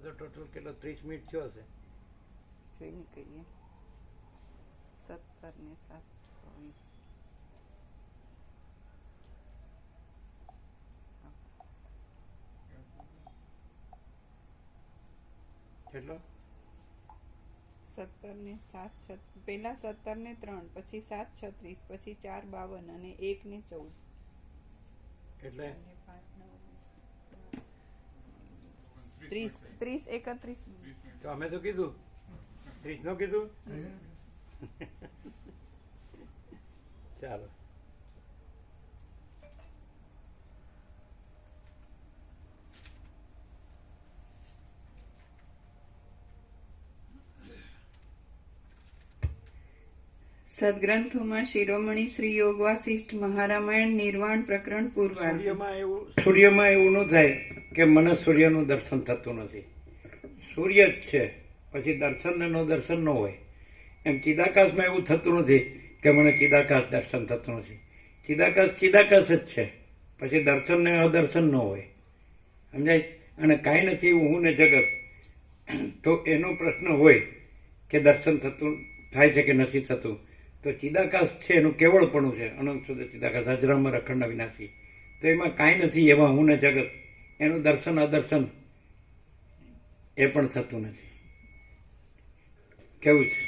તો ટોટલ કેટલો 30 મિનિટ થયો હશે. જોઈ ને કહીએ 17 ને 7 24 કેટલો 17 ને 7 પહેલા 17 ને 3 પછી 7 36 પછી 4 52 અને 1 ને 14 એટલે 30 31 તો અમે તો કીધું 30 નો કીધું. ચાલો સદગ્રંથોમાં શિરોમણી શ્રી યોગ વાસિષ્ઠ મહારામાયણ નિર્વાણ પ્રકરણ પૂર્વાર્ધ. સૂર્યમાં એવું ન થાય કે મને સૂર્યનું દર્શન થતું નથી. સૂર્ય જ છે, પછી દર્શન ને નો દર્શન ન હોય. એમ ચિદાકાશમાં એવું થતું નથી કે મને ચિદાકાશ દર્શન થતું નથી. ચિદાકાશ જ છે, પછી દર્શન ને અદર્શન ન હોય. સમજાય? અને કાંઈ નથી એવું હું ને જગત, તો એનો પ્રશ્ન હોય કે દર્શન થતું થાય છે કે નથી થતું. તો ચિદાકાશ છે એનું કેવળપણું છે, અનંત શુદ્ધ ચિદાકાશ, અજરામર અખંડ અવિનાશી. તો એમાં કાંઈ નથી એવા હું ને જગત, એનું દર્શન અદર્શન એ પણ થતું નથી. કેવું છે?